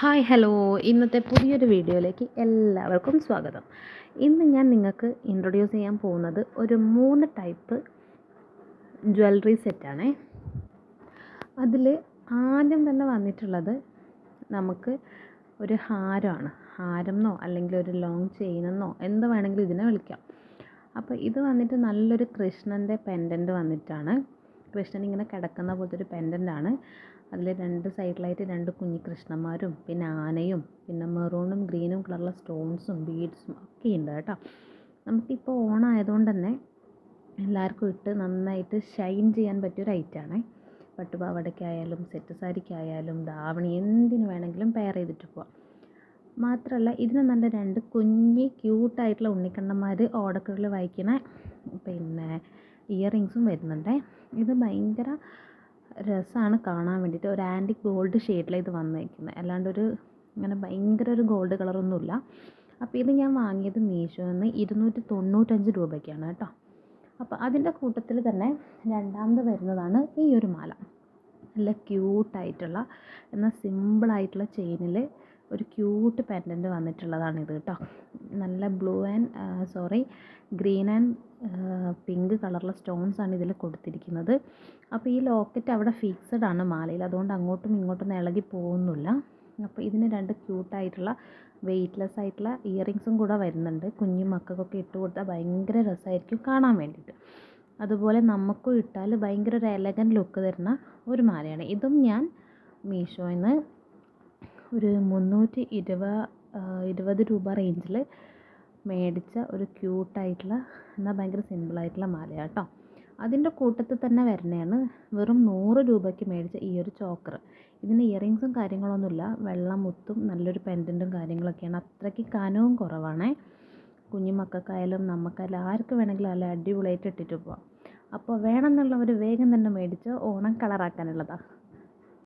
Hi hello, ഇന്നത്തെ പുതിയൊരു വീഡിയോയിലേക്ക് എല്ലാവർക്കും സ്വാഗതം. ഇന്ന് ഞാൻ നിങ്ങൾക്ക് ഇൻട്രൊഡ്യൂസ് ചെയ്യാൻ പോകുന്നത് ഒരു 3 ടൈപ്പ് ജ്വല്ലറി സെറ്റാണേ. അതിൽ ആദ്യം തന്നെ വന്നിട്ടുള്ളത് നമുക്ക് ഒരു ഹാരമാണ്. ഹാരം എന്നോ അല്ലെങ്കിൽ ഒരു ലോങ് ചെയിനെന്നോ എന്ത് വേണമെങ്കിലും ഇതിനെ വിളിക്കാം. അപ്പോൾ ഇത് വന്നിട്ട് നല്ലൊരു കൃഷ്ണൻ്റെ പെൻഡൻറ്റ് വന്നിട്ടാണ്. കൃഷ്ണൻ ഇങ്ങനെ കിടക്കുന്ന പോലത്തെ ഒരു പെൻഡൻ്റാണ്. അതിൽ 2 സൈഡിലായിട്ട് 2 കുഞ്ഞി കൃഷ്ണന്മാരും പിന്നെ ആനയും പിന്നെ മെറൂണും ഗ്രീനും കളറുള്ള സ്റ്റോൺസും ബീഡ്സും ഒക്കെ ഉണ്ട് കേട്ടോ. നമുക്കിപ്പോൾ ഓണായതുകൊണ്ട് തന്നെ എല്ലാവർക്കും ഇട്ട് നന്നായിട്ട് ഷൈൻ ചെയ്യാൻ പറ്റിയൊരു ഐറ്റമാണ്. പട്ടുപാവാടയ്ക്കായാലും സെറ്റ് സാരിക്കായാലും ധാവണി എന്തിനു വേണമെങ്കിലും പെയർ ചെയ്തിട്ട് പോവാം. മാത്രമല്ല ഇതിന് നല്ല 2 കുഞ്ഞി ക്യൂട്ടായിട്ടുള്ള ഉണ്ണിക്കണ്ണന്മാർ ഓടക്കുഴൽ വായിക്കണ പിന്നെ ഇയറിങ്സും വരുന്നുണ്ട്. ഇത് ഭയങ്കര രസമാണ് കാണാൻ വേണ്ടിയിട്ട്. ഒരു ആൻറ്റിക് ഗോൾഡ് ഷെയ്ഡിലാണ് ഇത് വന്നിരിക്കുന്നത്, അല്ലാണ്ട് ഇങ്ങനെ ഭയങ്കര ഒരു ഗോൾഡ് കളറൊന്നുമില്ല. അപ്പോൾ ഇത് ഞാൻ വാങ്ങിയത് മീഷോയിൽ നിന്ന് 295 രൂപയ്ക്കാണ് കേട്ടോ. അപ്പോൾ അതിൻ്റെ കൂട്ടത്തിൽ തന്നെ രണ്ടാമത് വരുന്നതാണ് ഈ ഒരു മാല. നല്ല ക്യൂട്ടായിട്ടുള്ള എന്നാൽ സിമ്പിളായിട്ടുള്ള ചെയിനിൽ ഒരു ക്യൂട്ട് പെൻഡൻറ്റ് വന്നിട്ടുള്ളതാണിത് കേട്ടോ. നല്ല ഗ്രീൻ ആൻഡ് പിങ്ക് കളറുള്ള സ്റ്റോൺസാണ് ഇതിൽ കൊടുത്തിരിക്കുന്നത്. അപ്പോൾ ഈ ലോക്കറ്റ് അവിടെ ഫിക്സഡ് ആണ് മാലയിൽ, അതുകൊണ്ട് അങ്ങോട്ടും ഇങ്ങോട്ടും ഇളകി പോകുന്നില്ല. അപ്പോൾ ഇതിന് 2 ക്യൂട്ടായിട്ടുള്ള വെയ്റ്റ്ലെസ് ആയിട്ടുള്ള ഇയറിങ്സും കൂടെ വരുന്നുണ്ട്. കുഞ്ഞു മക്കൾക്കൊക്കെ ഇട്ട് കൊടുത്താൽ ഭയങ്കര രസമായിരിക്കും കാണാൻ വേണ്ടിയിട്ട്. അതുപോലെ നമുക്കും ഇട്ടാൽ ഭയങ്കര ഒരു എലഗൻറ്റ് ലുക്ക് തരുന്ന ഒരു മാലയാണ്. ഇതും ഞാൻ മീഷോയിൽ നിന്ന് ഒരു 320 രൂപ റേഞ്ചിൽ മേടിച്ച ഒരു ക്യൂട്ടായിട്ടുള്ള എന്നാൽ ഭയങ്കര സിമ്പിളായിട്ടുള്ള മാലയാണ് കേട്ടോ. അതിൻ്റെ കൂട്ടത്തിൽ തന്നെ വരുന്നതാണ് വെറും 100 രൂപയ്ക്ക് മേടിച്ച ഈ ഒരു ചോക്കർ. ഇതിന് ഇയറിങ്സും കാര്യങ്ങളൊന്നുമില്ല, വെള്ളം മുത്തും നല്ലൊരു പെൻഡൻറ്റും കാര്യങ്ങളൊക്കെയാണ്. അത്രയ്ക്ക് കനവും കുറവാണ്. കുഞ്ഞു മക്കൾക്കായാലും നമുക്കായാലും ആർക്ക് വേണമെങ്കിലും നല്ല അടിപൊളിയായിട്ട് ഇട്ടിട്ട് പോവാം. അപ്പോൾ വേണമെന്നുള്ളവർ വേഗം തന്നെ മേടിച്ച് ഓണം കളറാക്കാനുള്ളതാണ്.